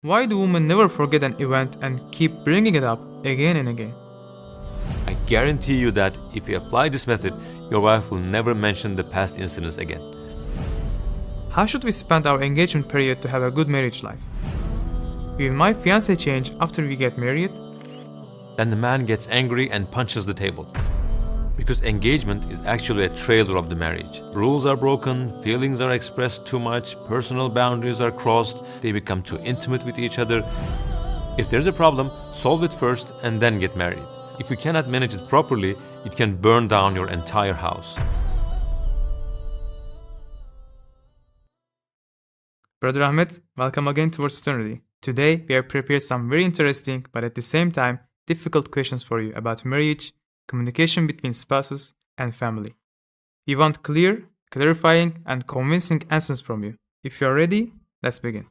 Why do women never forget an event and keep bringing it up again and again? I guarantee you that if you apply this method, your wife will never mention the past incidents again. How should we spend our engagement period to have a good marriage life? Will my fiancé change after we get married? Then the man gets angry and punches the table. Because engagement is actually a trailer of the marriage. Rules are broken, feelings are expressed too much, personal boundaries are crossed, they become too intimate with each other. If there's a problem, solve it first and then get married. If you cannot manage it properly, it can burn down your entire house. Brother Ahmed, welcome again to Words Eternity. Today, we have prepared some very interesting, but at the same time, difficult questions for you about marriage, communication between spouses, and family. We want clear, clarifying, and convincing answers from you. If you are ready, let's begin.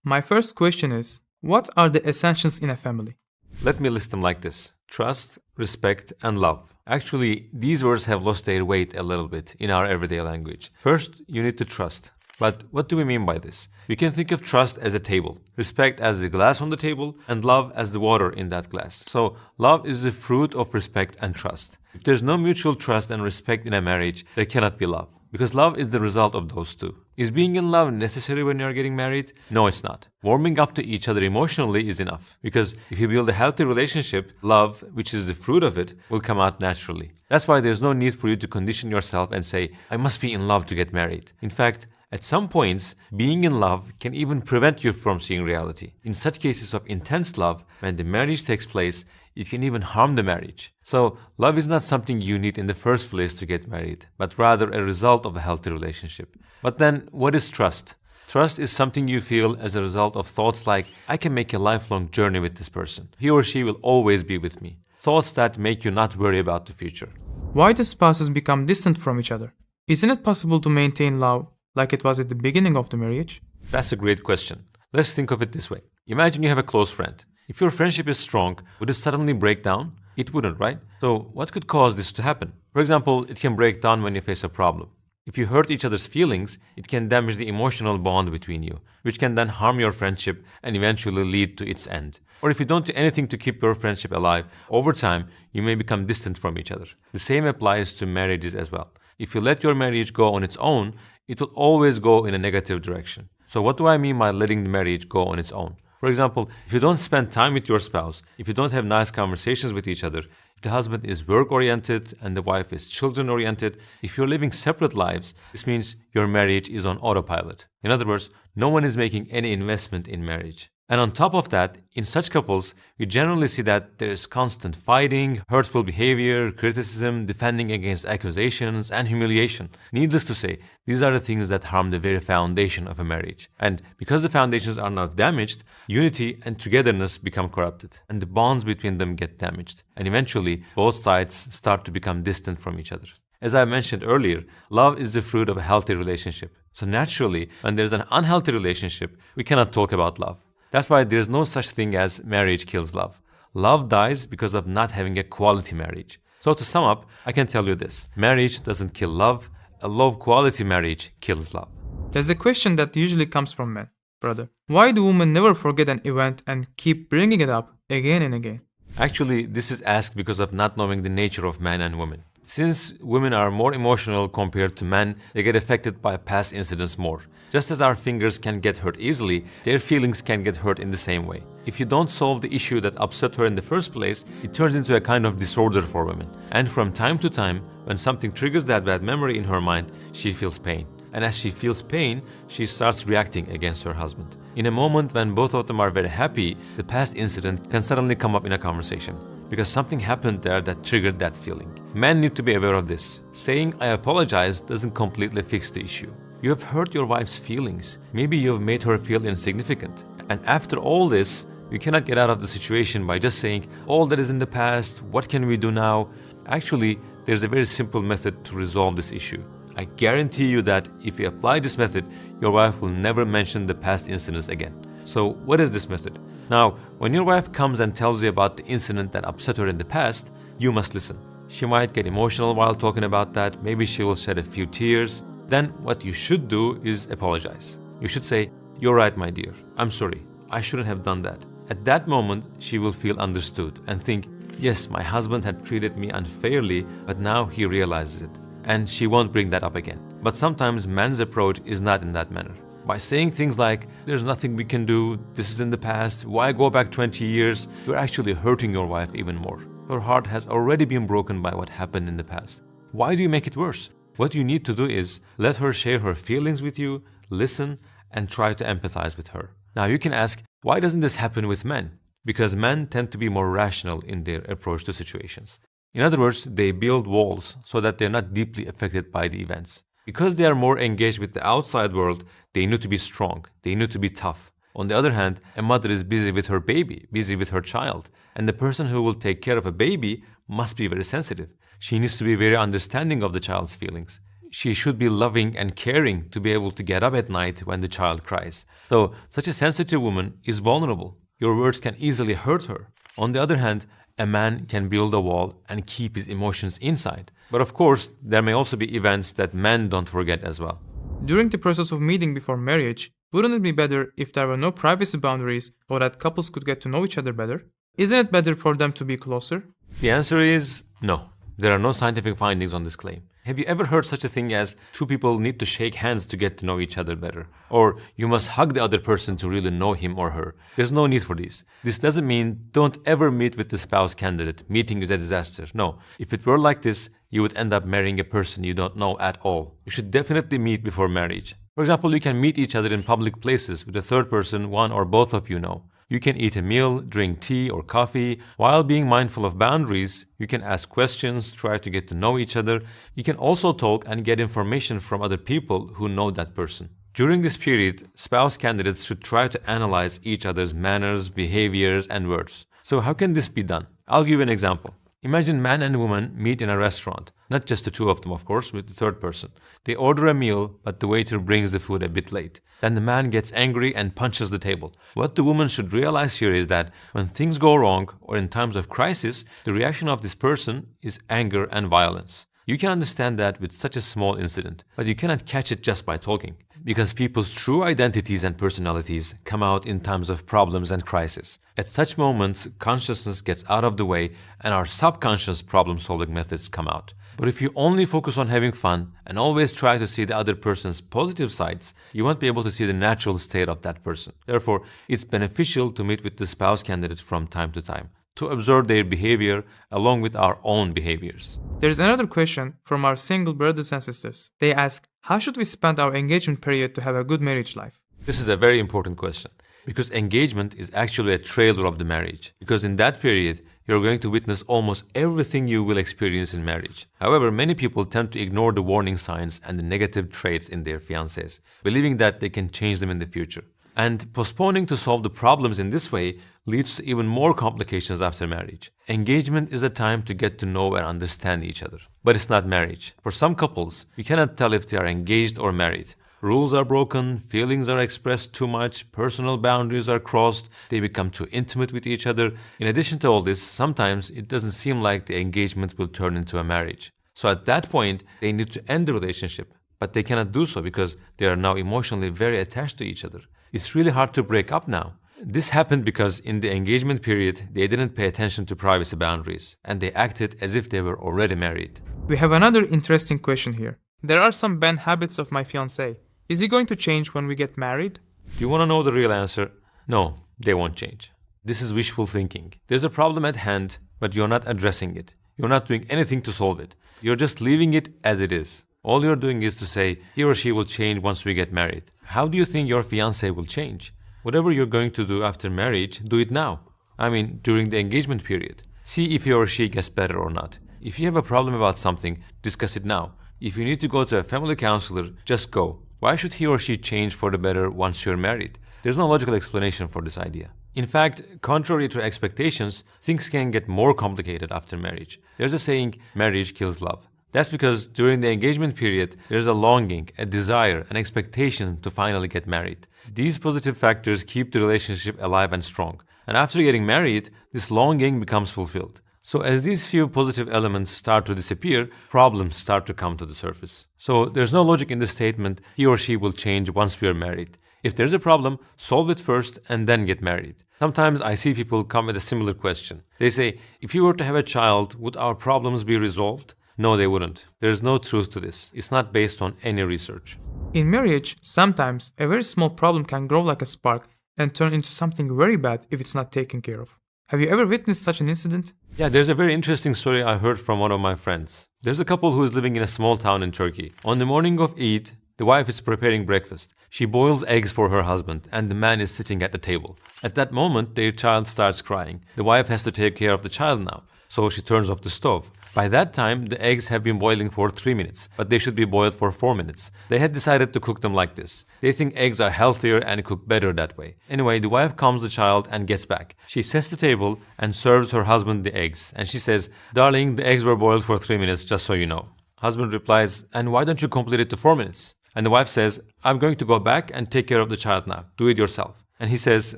My first question is, what are the essentials in a family? Let me list them like this: trust, respect, and love. Actually, these words have lost their weight a little bit in our everyday language. First, you need to trust. But what do we mean by this? You can think of trust as a table, respect as the glass on the table, and love as the water in that glass. So, love is the fruit of respect and trust. If there's no mutual trust and respect in a marriage, there cannot be love. Because love is the result of those two. Is being in love necessary when you're getting married? No, it's not. Warming up to each other emotionally is enough. Because if you build a healthy relationship, love, which is the fruit of it, will come out naturally. That's why there's no need for you to condition yourself and say, I must be in love to get married. In fact, at some points, being in love can even prevent you from seeing reality. In such cases of intense love, when the marriage takes place, it can even harm the marriage. So, love is not something you need in the first place to get married, but rather a result of a healthy relationship. But then, what is trust? Trust is something you feel as a result of thoughts like, I can make a lifelong journey with this person. He or she will always be with me. Thoughts that make you not worry about the future. Why do spouses become distant from each other? Isn't it possible to maintain love like it was at the beginning of the marriage? That's a great question. Let's think of it this way. Imagine you have a close friend. If your friendship is strong, would it suddenly break down? It wouldn't, right? So what could cause this to happen? For example, it can break down when you face a problem. If you hurt each other's feelings, it can damage the emotional bond between you, which can then harm your friendship and eventually lead to its end. Or if you don't do anything to keep your friendship alive, over time, you may become distant from each other. The same applies to marriages as well. If you let your marriage go on its own, it will always go in a negative direction. So what do I mean by letting the marriage go on its own? For example, if you don't spend time with your spouse, if you don't have nice conversations with each other, if the husband is work-oriented and the wife is children-oriented, if you're living separate lives, this means your marriage is on autopilot. In other words, no one is making any investment in marriage. And on top of that, in such couples, we generally see that there is constant fighting, hurtful behavior, criticism, defending against accusations, and humiliation. Needless to say, these are the things that harm the very foundation of a marriage. And because the foundations are not damaged, unity and togetherness become corrupted, and the bonds between them get damaged. And eventually, both sides start to become distant from each other. As I mentioned earlier, love is the fruit of a healthy relationship. So naturally, when there's an unhealthy relationship, we cannot talk about love. That's why there's no such thing as marriage kills love. Love dies because of not having a quality marriage. So to sum up, I can tell you this: marriage doesn't kill love, a low-quality marriage kills love. There's a question that usually comes from men, brother. Why do women never forget an event and keep bringing it up again and again? Actually, this is asked because of not knowing the nature of men and women. Since women are more emotional compared to men, they get affected by past incidents more. Just as our fingers can get hurt easily, their feelings can get hurt in the same way. If you don't solve the issue that upset her in the first place, it turns into a kind of disorder for women. And from time to time, when something triggers that bad memory in her mind, she feels pain. And as she feels pain, she starts reacting against her husband. In a moment when both of them are very happy, the past incident can suddenly come up in a conversation, because something happened there that triggered that feeling. Men need to be aware of this. Saying I apologize doesn't completely fix the issue. You have hurt your wife's feelings. Maybe you have made her feel insignificant. And after all this, you cannot get out of the situation by just saying, all that is in the past, what can we do now? Actually, there's a very simple method to resolve this issue. I guarantee you that if you apply this method, your wife will never mention the past incidents again. So what is this method? Now, when your wife comes and tells you about the incident that upset her in the past, you must listen. She might get emotional while talking about that. Maybe she will shed a few tears. Then what you should do is apologize. You should say, "You're right, my dear. I'm sorry. I shouldn't have done that. At that moment, she will feel understood and think, yes, my husband had treated me unfairly, but now he realizes it. And she won't bring that up again. But sometimes man's approach is not in that manner. By saying things like, there's nothing we can do, this is in the past, why go back 20 years, you're actually hurting your wife even more. Her heart has already been broken by what happened in the past. Why do you make it worse? What you need to do is let her share her feelings with you, listen, and try to empathize with her. Now you can ask, why doesn't this happen with men? Because men tend to be more rational in their approach to situations. In other words, they build walls so that they're not deeply affected by the events. Because they are more engaged with the outside world, they need to be strong, they need to be tough. On the other hand, a mother is busy with her baby, busy with her child, and the person who will take care of a baby must be very sensitive. She needs to be very understanding of the child's feelings. She should be loving and caring to be able to get up at night when the child cries. So, such a sensitive woman is vulnerable. Your words can easily hurt her. On the other hand, a man can build a wall and keep his emotions inside. But of course, there may also be events that men don't forget as well. During the process of meeting before marriage, wouldn't it be better if there were no privacy boundaries or that couples could get to know each other better? Isn't it better for them to be closer? The answer is no. There are no scientific findings on this claim. Have you ever heard such a thing as two people need to shake hands to get to know each other better? Or you must hug the other person to really know him or her? There's no need for this. This doesn't mean don't ever meet with the spouse candidate. Meeting is a disaster. No. If it were like this, you would end up marrying a person you don't know at all. You should definitely meet before marriage. For example, you can meet each other in public places with a third person one or both of you know. You can eat a meal, drink tea or coffee. While being mindful of boundaries, you can ask questions, try to get to know each other. You can also talk and get information from other people who know that person. During this period, spouse candidates should try to analyze each other's manners, behaviors, and words. So how can this be done? I'll give you an example. Imagine man and woman meet in a restaurant. Not just the two of them, of course, with the third person. They order a meal, but the waiter brings the food a bit late. Then the man gets angry and punches the table. What the woman should realize here is that when things go wrong, or in times of crisis, the reaction of this person is anger and violence. You can understand that with such a small incident, but you cannot catch it just by talking. Because people's true identities and personalities come out in times of problems and crisis. At such moments, consciousness gets out of the way and our subconscious problem-solving methods come out. But if you only focus on having fun and always try to see the other person's positive sides, you won't be able to see the natural state of that person. Therefore, it's beneficial to meet with the spouse candidate from time to time, to observe their behavior along with our own behaviors. There's another question from our single brothers and sisters. They ask, how should we spend our engagement period to have a good marriage life? This is a very important question because engagement is actually a trailer of the marriage. Because in that period, you're going to witness almost everything you will experience in marriage. However, many people tend to ignore the warning signs and the negative traits in their fiancés, believing that they can change them in the future. And postponing to solve the problems in this way leads to even more complications after marriage. Engagement is a time to get to know and understand each other. But it's not marriage. For some couples, you cannot tell if they are engaged or married. Rules are broken, feelings are expressed too much, personal boundaries are crossed, they become too intimate with each other. In addition to all this, sometimes it doesn't seem like the engagement will turn into a marriage. So at that point, they need to end the relationship. But they cannot do so because they are now emotionally very attached to each other. It's really hard to break up now. This happened because in the engagement period, they didn't pay attention to privacy boundaries and they acted as if they were already married. We have another interesting question here. There are some bad habits of my fiancé. Is he going to change when we get married? Do you want to know the real answer? No, they won't change. This is wishful thinking. There's a problem at hand, but you're not addressing it. You're not doing anything to solve it. You're just leaving it as it is. All you're doing is to say, he or she will change once we get married. How do you think your fiancé will change? Whatever you're going to do after marriage, do it now. I mean, during the engagement period. See if he or she gets better or not. If you have a problem about something, discuss it now. If you need to go to a family counselor, just go. Why should he or she change for the better once you're married? There's no logical explanation for this idea. In fact, contrary to expectations, things can get more complicated after marriage. There's a saying, marriage kills love. That's because during the engagement period, there's a longing, a desire, an expectation to finally get married. These positive factors keep the relationship alive and strong. And after getting married, this longing becomes fulfilled. So as these few positive elements start to disappear, problems start to come to the surface. So there's no logic in the statement, he or she will change once we are married. If there's a problem, solve it first and then get married. Sometimes I see people come with a similar question. They say, if you were to have a child, would our problems be resolved? No, they wouldn't. There's no truth to this. It's not based on any research. In marriage, sometimes a very small problem can grow like a spark and turn into something very bad if it's not taken care of. Have you ever witnessed such an incident? Yeah, there's a very interesting story I heard from one of my friends. There's a couple who is living in a small town in Turkey. On the morning of Eid, the wife is preparing breakfast. She boils eggs for her husband, and the man is sitting at the table. At that moment, their child starts crying. The wife has to take care of the child now, so she turns off the stove. By that time, the eggs have been boiling for 3 minutes, but they should be boiled for 4 minutes. They had decided to cook them like this. They think eggs are healthier and cook better that way. Anyway, the wife calms the child and gets back. She sets the table and serves her husband the eggs. And she says, "Darling, the eggs were boiled for 3 minutes, just so you know." Husband replies, "And why don't you complete it to 4 minutes?" And the wife says, "I'm going to go back and take care of the child now. Do it yourself." And he says,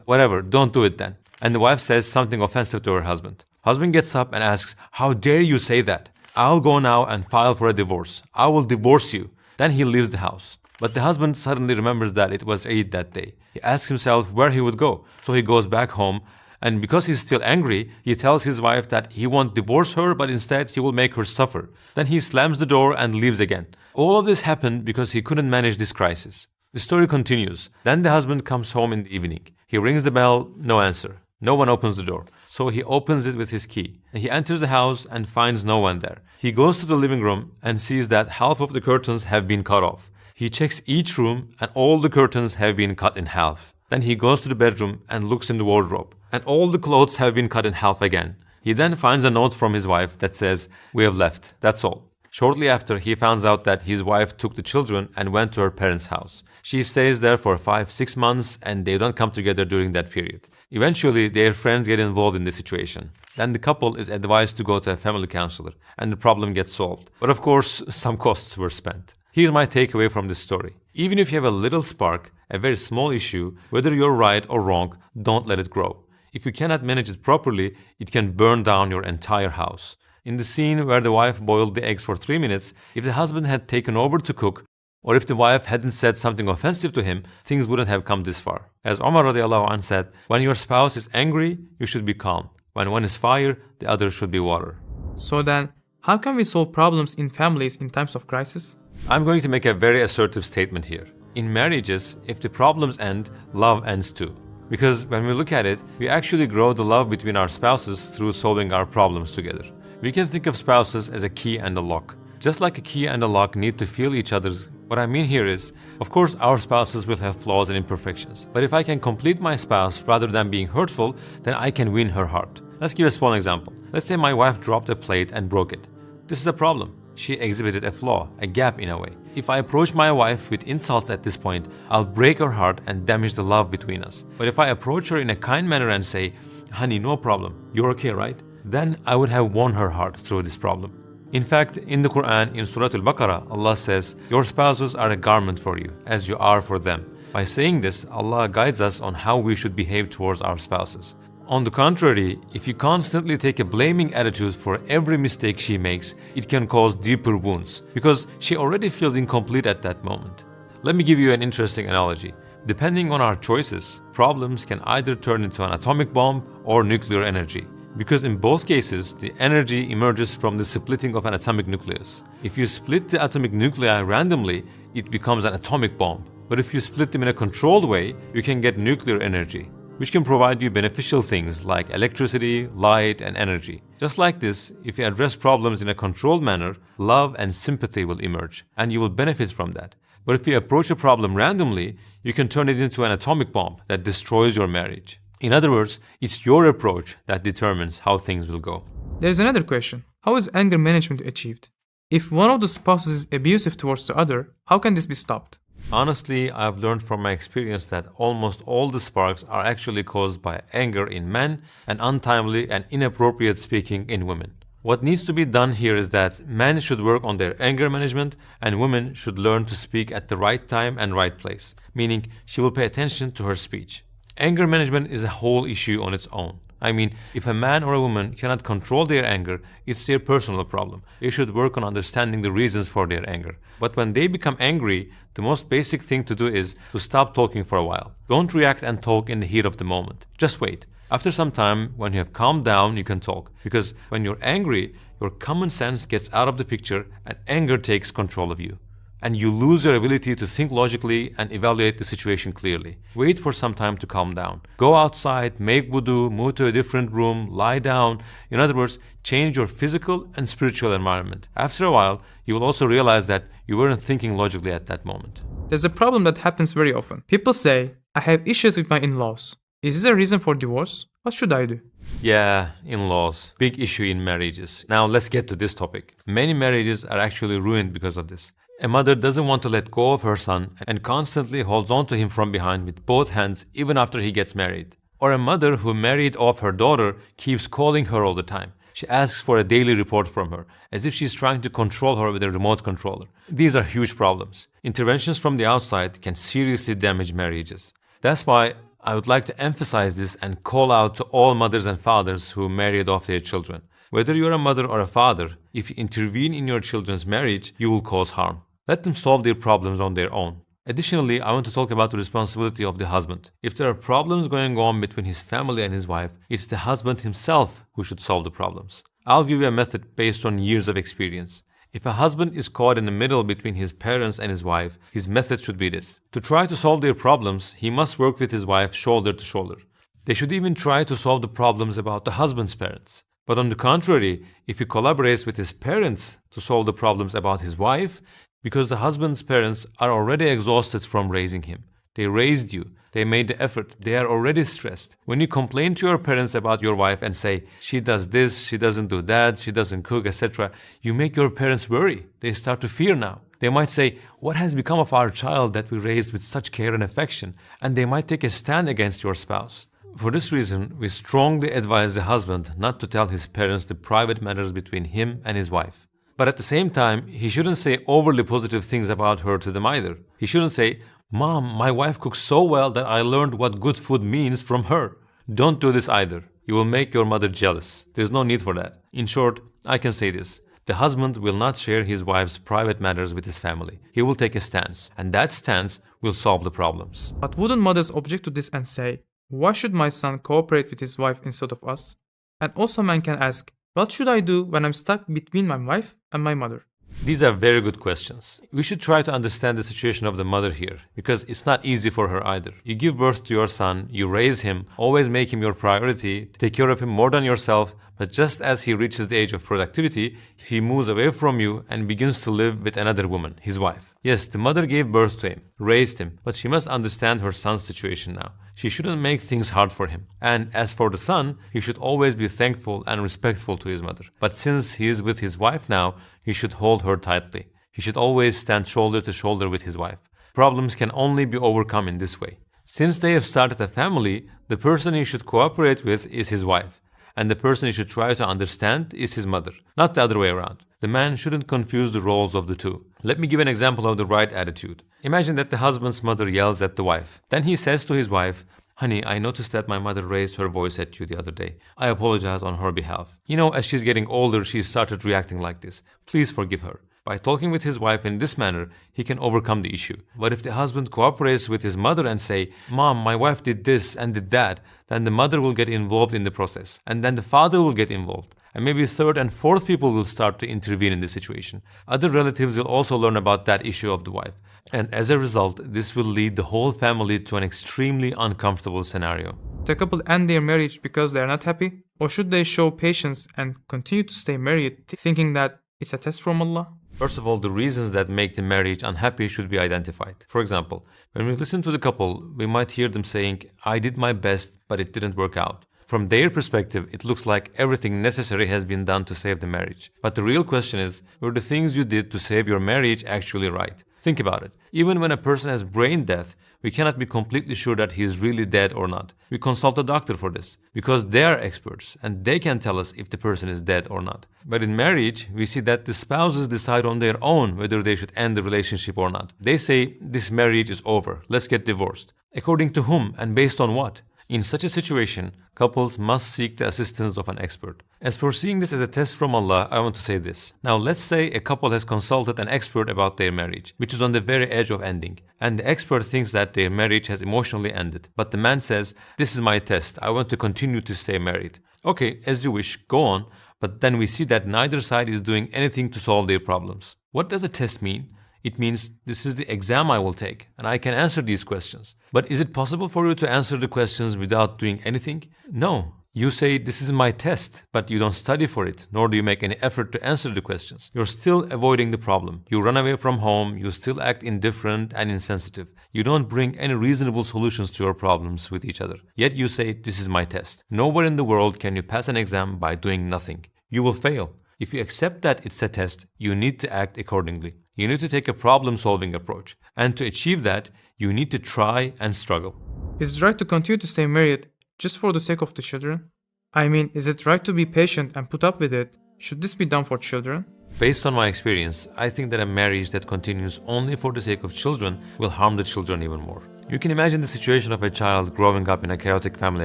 "Whatever, don't do it then." And the wife says something offensive to her husband. Husband gets up and asks, "How dare you say that? I'll go now and file for a divorce. I will divorce you." Then he leaves the house. But the husband suddenly remembers that it was Eid that day. He asks himself where he would go. So he goes back home, and because he's still angry, he tells his wife that he won't divorce her, but instead he will make her suffer. Then he slams the door and leaves again. All of this happened because he couldn't manage this crisis. The story continues. Then the husband comes home in the evening. He rings the bell, no answer. No one opens the door. So he opens it with his key. He enters the house and finds no one there. He goes to the living room and sees that half of the curtains have been cut off. He checks each room and all the curtains have been cut in half. Then he goes to the bedroom and looks in the wardrobe. And all the clothes have been cut in half again. He then finds a note from his wife that says, "We have left. That's all." Shortly after, he finds out that his wife took the children and went to her parents' house. She stays there for 5-6 months and they don't come together during that period. Eventually, their friends get involved in the situation. Then the couple is advised to go to a family counselor and the problem gets solved. But of course, some costs were spent. Here's my takeaway from this story. Even if you have a little spark, a very small issue, whether you're right or wrong, don't let it grow. If you cannot manage it properly, it can burn down your entire house. In the scene where the wife boiled the eggs for 3 minutes, if the husband had taken over to cook, or if the wife hadn't said something offensive to him, things wouldn't have come this far. As Omar radiallahu anh said, when your spouse is angry, you should be calm. When one is fire, the other should be water. So then, how can we solve problems in families in times of crisis? I'm going to make a very assertive statement here. In marriages, if the problems end, love ends too. Because when we look at it, we actually grow the love between our spouses through solving our problems together. We can think of spouses as a key and a lock. Just like a key and a lock need to feel each other's, what I mean here is, of course our spouses will have flaws and imperfections. But if I can complete my spouse rather than being hurtful, then I can win her heart. Let's give a small example. Let's say my wife dropped a plate and broke it. This is a problem. She exhibited a flaw, a gap in a way. If I approach my wife with insults at this point, I'll break her heart and damage the love between us. But if I approach her in a kind manner and say, "Honey, no problem, you're okay, right?" then I would have won her heart through this problem. In fact, in the Quran, in Surah Al-Baqarah, Allah says, "Your spouses are a garment for you, as you are for them." By saying this, Allah guides us on how we should behave towards our spouses. On the contrary, if you constantly take a blaming attitude for every mistake she makes, it can cause deeper wounds, because she already feels incomplete at that moment. Let me give you an interesting analogy. Depending on our choices, problems can either turn into an atomic bomb or nuclear energy. Because in both cases, the energy emerges from the splitting of an atomic nucleus. If you split the atomic nuclei randomly, it becomes an atomic bomb. But if you split them in a controlled way, you can get nuclear energy, which can provide you beneficial things like electricity, light, and energy. Just like this, if you address problems in a controlled manner, love and sympathy will emerge, and you will benefit from that. But if you approach a problem randomly, you can turn it into an atomic bomb that destroys your marriage. In other words, it's your approach that determines how things will go. There's another question. How is anger management achieved? If one of the spouses is abusive towards the other, how can this be stopped? Honestly, I've learned from my experience that almost all the sparks are actually caused by anger in men and untimely and inappropriate speaking in women. What needs to be done here is that men should work on their anger management and women should learn to speak at the right time and right place, meaning she will pay attention to her speech. Anger management is a whole issue on its own. I mean, if a man or a woman cannot control their anger, it's their personal problem. They should work on understanding the reasons for their anger. But when they become angry, the most basic thing to do is to stop talking for a while. Don't react and talk in the heat of the moment. Just wait. After some time, when you have calmed down, you can talk. Because when you're angry, your common sense gets out of the picture and anger takes control of you. And you lose your ability to think logically and evaluate the situation clearly. Wait for some time to calm down. Go outside, make wudu, move to a different room, lie down. In other words, change your physical and spiritual environment. After a while, you will also realize that you weren't thinking logically at that moment. There's a problem that happens very often. People say, I have issues with my in-laws. Is this a reason for divorce? What should I do? Yeah, in-laws. Big issue in marriages. Now let's get to this topic. Many marriages are actually ruined because of this. A mother doesn't want to let go of her son and constantly holds on to him from behind with both hands even after he gets married. Or a mother who married off her daughter keeps calling her all the time. She asks for a daily report from her, as if she's trying to control her with a remote controller. These are huge problems. Interventions from the outside can seriously damage marriages. That's why I would like to emphasize this and call out to all mothers and fathers who married off their children. Whether you're a mother or a father, if you intervene in your children's marriage, you will cause harm. Let them solve their problems on their own. Additionally, I want to talk about the responsibility of the husband. If there are problems going on between his family and his wife, it's the husband himself who should solve the problems. I'll give you a method based on years of experience. If a husband is caught in the middle between his parents and his wife, his method should be this. To try to solve their problems, he must work with his wife shoulder to shoulder. They should even try to solve the problems about the husband's parents. But on the contrary, if he collaborates with his parents to solve the problems about his wife, because the husband's parents are already exhausted from raising him. They raised you. They made the effort. They are already stressed. When you complain to your parents about your wife and say, she does this, she doesn't do that, she doesn't cook, etc., you make your parents worry. They start to fear now. They might say, what has become of our child that we raised with such care and affection? And they might take a stand against your spouse. For this reason, we strongly advise the husband not to tell his parents the private matters between him and his wife. But at the same time, he shouldn't say overly positive things about her to them either. He shouldn't say, Mom, my wife cooks so well that I learned what good food means from her. Don't do this either. You will make your mother jealous. There's no need for that. In short, I can say this. The husband will not share his wife's private matters with his family. He will take a stance, and that stance will solve the problems. But wouldn't mothers object to this and say, why should my son cooperate with his wife instead of us? And also man can ask, what should I do when I'm stuck between my wife and my mother? These are very good questions. We should try to understand the situation of the mother here, because it's not easy for her either. You give birth to your son, you raise him, always make him your priority, take care of him more than yourself, but just as he reaches the age of productivity, he moves away from you and begins to live with another woman, his wife. Yes, the mother gave birth to him, raised him, but she must understand her son's situation now. She shouldn't make things hard for him. And as for the son, he should always be thankful and respectful to his mother. But since he is with his wife now, he should hold her tightly. He should always stand shoulder to shoulder with his wife. Problems can only be overcome in this way. Since they have started a family, the person he should cooperate with is his wife. And the person he should try to understand is his mother, not the other way around. The man shouldn't confuse the roles of the two. Let me give an example of the right attitude. Imagine that the husband's mother yells at the wife. Then he says to his wife, Honey, I noticed that my mother raised her voice at you the other day. I apologize on her behalf. You know, as she's getting older, she started reacting like this. Please forgive her. By talking with his wife in this manner, he can overcome the issue. But if the husband cooperates with his mother and say, Mom, my wife did this and did that, then the mother will get involved in the process. And then the father will get involved. And maybe third and fourth people will start to intervene in the situation. Other relatives will also learn about that issue of the wife. And as a result, this will lead the whole family to an extremely uncomfortable scenario. The couple end their marriage because they are not happy? Or should they show patience and continue to stay married, thinking that it's a test from Allah? First of all, the reasons that make the marriage unhappy should be identified. For example, when we listen to the couple, we might hear them saying, I did my best, but it didn't work out. From their perspective, it looks like everything necessary has been done to save the marriage. But the real question is, were the things you did to save your marriage actually right? Think about it. Even when a person has brain death, we cannot be completely sure that he is really dead or not. We consult a doctor for this, because they are experts and they can tell us if the person is dead or not. But in marriage, we see that the spouses decide on their own whether they should end the relationship or not. They say, this marriage is over, let's get divorced. According to whom and based on what? In such a situation, couples must seek the assistance of an expert. As for seeing this as a test from Allah, I want to say this. Now, let's say a couple has consulted an expert about their marriage, which is on the very edge of ending, and the expert thinks that their marriage has emotionally ended. But the man says, "This is my test. I want to continue to stay married." Okay, as you wish, go on. But then we see that neither side is doing anything to solve their problems. What does a test mean? It means this is the exam I will take, and I can answer these questions. But is it possible for you to answer the questions without doing anything? No. You say, "This is my test," but you don't study for it, nor do you make any effort to answer the questions. You're still avoiding the problem. You run away from home, you still act indifferent and insensitive. You don't bring any reasonable solutions to your problems with each other. Yet you say, "This is my test." Nowhere in the world can you pass an exam by doing nothing. You will fail. If you accept that it's a test, you need to act accordingly. You need to take a problem-solving approach. And to achieve that, you need to try and struggle. Is it right to continue to stay married just for the sake of the children? I mean, is it right to be patient and put up with it? Should this be done for children? Based on my experience, I think that a marriage that continues only for the sake of children will harm the children even more. You can imagine the situation of a child growing up in a chaotic family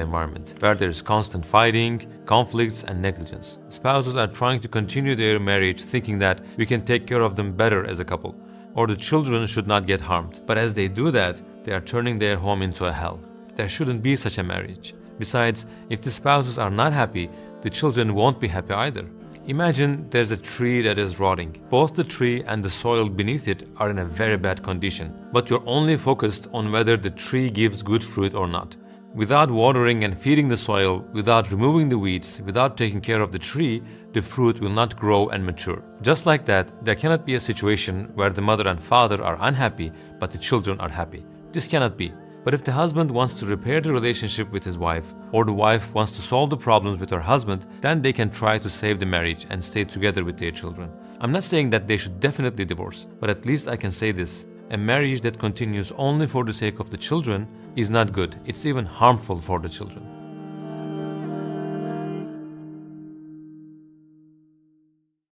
environment, where there is constant fighting, conflicts, and negligence. Spouses are trying to continue their marriage thinking that we can take care of them better as a couple, or the children should not get harmed. But as they do that, they are turning their home into a hell. There shouldn't be such a marriage. Besides, if the spouses are not happy, the children won't be happy either. Imagine there's a tree that is rotting. Both the tree and the soil beneath it are in a very bad condition, but you're only focused on whether the tree gives good fruit or not. Without watering and feeding the soil, without removing the weeds, without taking care of the tree, the fruit will not grow and mature. Just like that, there cannot be a situation where the mother and father are unhappy, but the children are happy. This cannot be. But if the husband wants to repair the relationship with his wife, or the wife wants to solve the problems with her husband, then they can try to save the marriage and stay together with their children. I'm not saying that they should definitely divorce, but at least I can say this. A marriage that continues only for the sake of the children is not good. It's even harmful for the children.